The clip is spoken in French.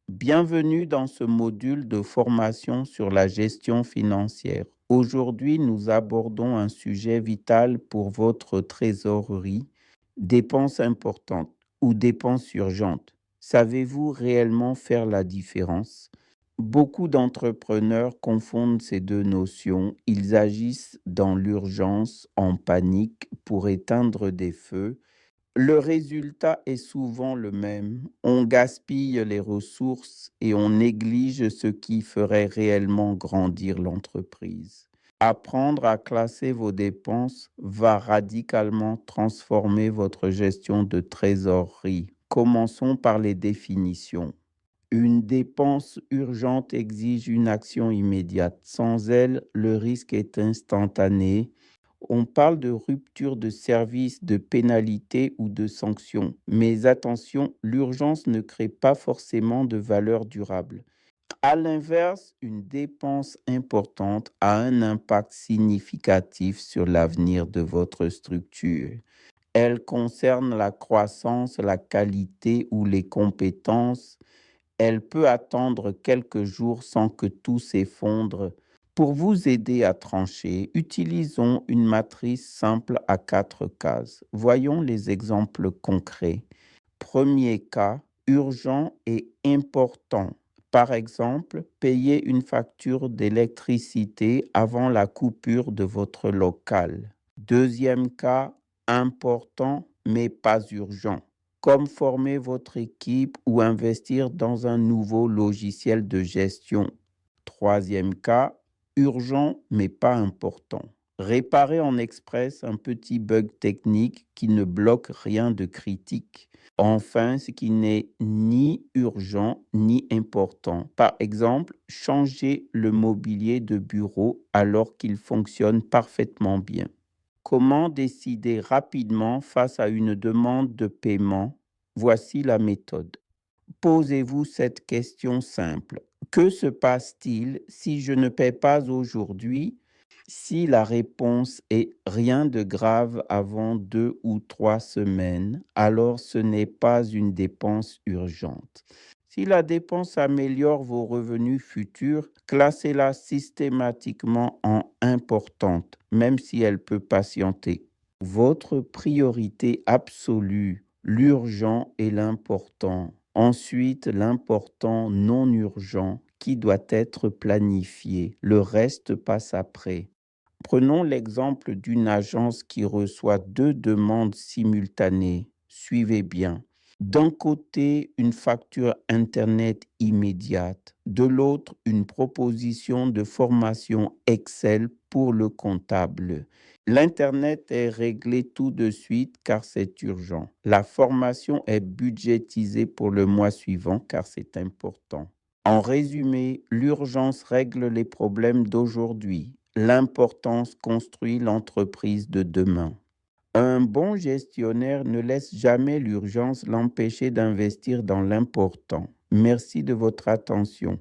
Bienvenue dans ce module de formation sur la gestion financière. Aujourd'hui, nous abordons un sujet vital pour votre trésorerie, dépenses importantes ou dépenses urgentes. Savez-vous réellement faire la différence? Beaucoup d'entrepreneurs confondent ces deux notions. Ils agissent dans l'urgence, en panique, pour éteindre des feux. Le résultat est souvent le même. On gaspille les ressources et on néglige ce qui ferait réellement grandir l'entreprise. Apprendre à classer vos dépenses va radicalement transformer votre gestion de trésorerie. Commençons par les définitions. Une dépense urgente exige une action immédiate. Sans elle, le risque est instantané. On parle de rupture de service, de pénalité ou de sanction. Mais attention, l'urgence ne crée pas forcément de valeur durable. À l'inverse, une dépense importante a un impact significatif sur l'avenir de votre structure. Elle concerne la croissance, la qualité ou les compétences. Elle peut attendre quelques jours sans que tout s'effondre. Pour vous aider à trancher, utilisons une matrice simple à 4 cases. Voyons les exemples concrets. Premier cas, urgent et important. Par exemple, payer une facture d'électricité avant la coupure de votre local. Deuxième cas, important mais pas urgent, comme former votre équipe ou investir dans un nouveau logiciel de gestion. Troisième cas, urgent mais pas important. Réparer en express un petit bug technique qui ne bloque rien de critique. Enfin, ce qui n'est ni urgent ni important. Par exemple, changer le mobilier de bureau alors qu'il fonctionne parfaitement bien. Comment décider rapidement face à une demande de paiement? Voici la méthode. Posez-vous cette question simple. Que se passe-t-il si je ne paie pas aujourd'hui? Si la réponse est rien de grave avant 2 ou 3 semaines, alors ce n'est pas une dépense urgente. Si la dépense améliore vos revenus futurs, classez-la systématiquement en importante, même si elle peut patienter. Votre priorité absolue, l'urgent et l'important. Ensuite, l'important non urgent qui doit être planifié. Le reste passe après. Prenons l'exemple d'une agence qui reçoit 2 demandes simultanées. Suivez bien. D'un côté, une facture Internet immédiate. De l'autre, une proposition de formation Excel pour le comptable. L'Internet est réglé tout de suite car c'est urgent. La formation est budgétisée pour le mois suivant car c'est important. En résumé, l'urgence règle les problèmes d'aujourd'hui. L'importance construit l'entreprise de demain. Un bon gestionnaire ne laisse jamais l'urgence l'empêcher d'investir dans l'important. Merci de votre attention.